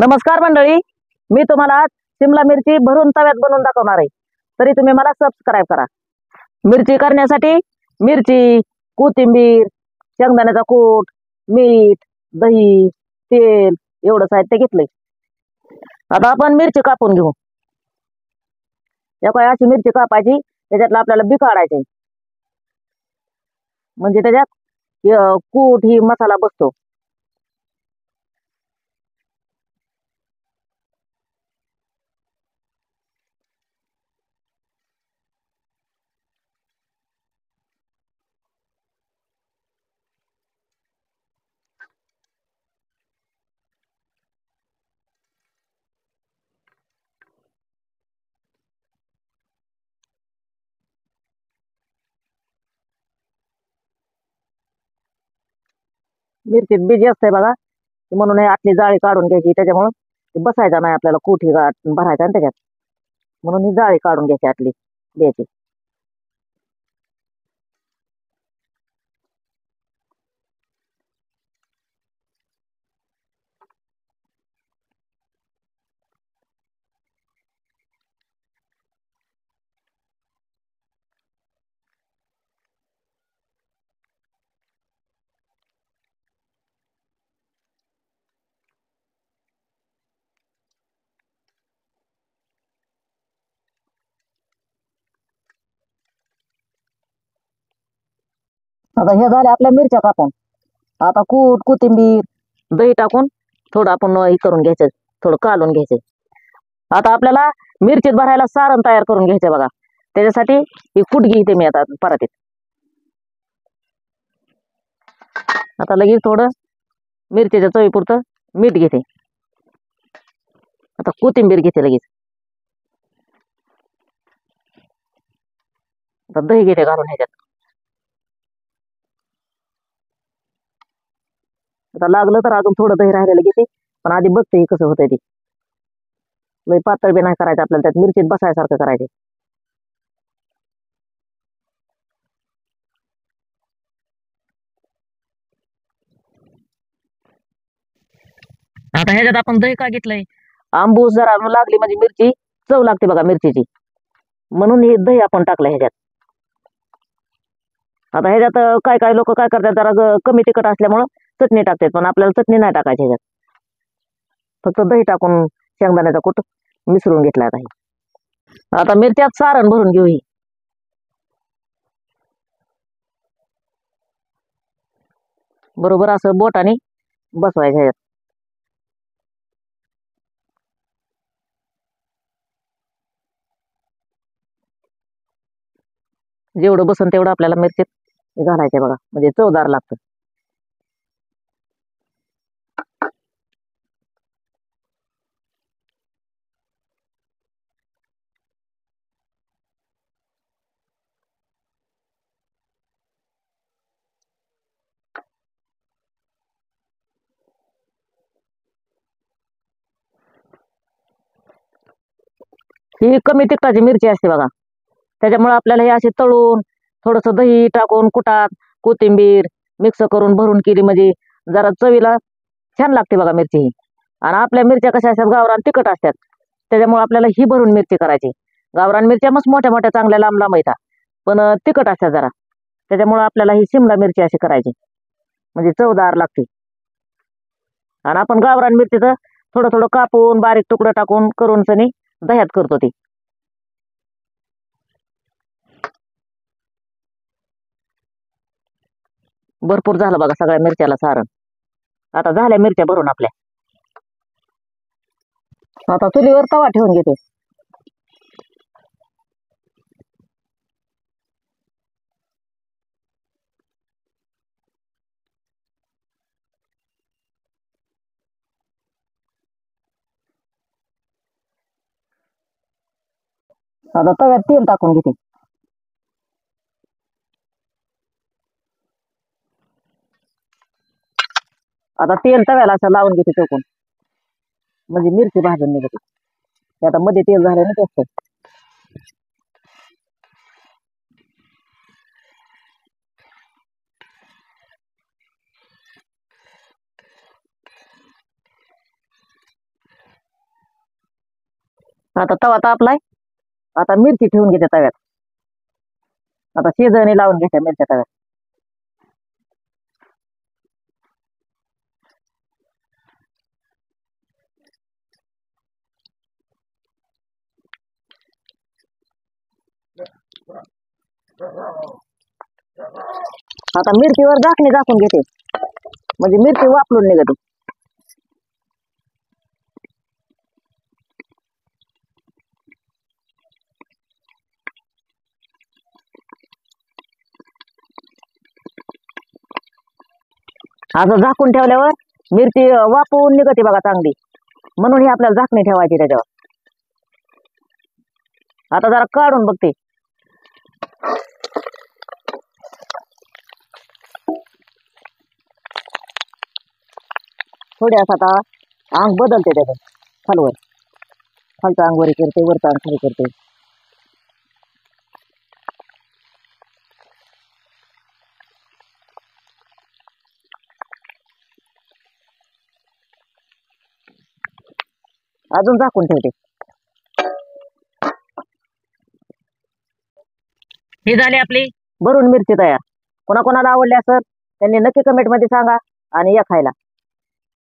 नमस्कार मंडळी, मी तुम्हाला आज शिमला मिरची भरून तव्यात बनवून दाखवणार आहे. तरी तुम्ही मला सबस्क्राईब करा. मिरची करण्यासाठी मिरची, कोथिंबीर, शेंगदाण्याचा कूट, मीठ, दही, तेल एवढं साहित्य घेतलंय. आता आपण मिरची कापून घेऊ. या काय अशी मिरची कापायची, त्याच्यातलं आपल्याला बी काढायचंय, म्हणजे त्याच्यात कूट ही मसाला बसतो. मिरचीत बी जास्त आहे बघा, म्हणून हे आतली जाळी काढून घ्यायची. त्याच्यामुळं ते बसायचा नाही आपल्याला, कूट ही भरायचा ना त्याच्यात, म्हणून ही जाळी काढून घ्यायची आतली बियाची. आता हे झाले आपल्या मिरच्या कापून. आता कूट, कोथिंबीर, दही टाकून थोडं आपण हे करून घ्यायचं, थोडं कालून घ्यायचं. आता आपल्याला मिरचीत भरायला सारण तयार करून घ्यायचं बघा. त्याच्यासाठी ही कूट घेते मी आता परातीत. आता लगेच थोडं मिरचीच्या चवीपुरतं मीठ घेते. आता कोथिंबीर घेते लगेच. आता दही घेते घालून ह्याच्यात. आता लागलं तर अजून थोडं दही राहिलेलं घेते, पण आधी बघते हे कसं होतंय ते. लय पातळ बी नाही करायचं आपल्याला, त्यात मिरचीत बसायसारखं करायचे. आता ह्याच्यात आपण दही का घेतलंय, आंबूस जरा लागली म्हणजे मिरची चव लागते बघा मिरचीची, म्हणून हे दही आपण टाकलं ह्याच्यात. आता ह्याच्यात काय काय लोक काय करतात, जरा कमी तिखट असल्यामुळं चटणी टाकतात, पण आपल्याला चटणी नाही टाकायची ह्याच्यात. फक्त दही टाकून शेंगदाण्याचा कूट मिसळून घेतला आता. आता मिरच्यात सारण भरून घेऊ. ही बरोबर असं बोटाने बसवायचं ह्याच्यात. जेवढं बसन तेवढं आपल्याला मिरचीत घालायचं बघा, म्हणजे चवदार लागतं. ही कमी तिखटाची मिरची असते बघा, त्याच्यामुळे आपल्याला हे अशी तळून थोडंसं दही टाकून कुटात कोथिंबीर मिक्स करून भरून केली म्हणजे जरा चवीला छान लागते बघा मिरची ही. आणि आपल्या मिरच्या कशा असतात, गावरान तिखट असतात, त्याच्यामुळे आपल्याला ही भरून मिरची करायची. गावरान मिरच्या मस्त मोठ्या मोठ्या चांगल्या लांब लांब येतात, पण तिखट असतात जरा, त्याच्यामुळे आपल्याला ही शिमला मिरची अशी करायची, म्हणजे चवदार लागते. आणि आपण गावरान मिरचीचं थोडं थोडं कापून बारीक तुकडं टाकून करून सनी दह्यात करतो ती. भरपूर झालं बघा सगळ्या मिरच्याला सारण. आता झाल्या मिरच्या भरून आपल्या. आता चुलीवर तवा ठेवून घेते. आता तव्यात तेल टाकून घेते. आता तेल तव्याला असं लावून घेते चौकून, म्हणजे मिरची भाजून निघते. आता मध्ये तेल झालं ना जास्त. आता तवा तापलाय. आता मिरची ठेवून घेते तव्यात. आता शेजणी लावून घेते मिरच्या तव्यात. आता मिरचीवर झाकणी झाकून घेते, म्हणजे मिरची वापरून निघते. असं झाकून ठेवल्यावर मिरची वापरून निघते बघा चांगली, म्हणून ही आपल्याला झाकणी ठेवायची त्याच्यावर. आता जरा काढून बघते. थोडी असं आता अंग बदलते त्याचं, खालवर खालचं अंग वरी करते, वरचं अंग खाली करते. अजून झाकून ठेवते. ही झाली आपली भरून मिरची तयार. कोणाकोणाला आवडली असेल त्यांनी नक्की कमेंट मध्ये सांगा आणि या खायला.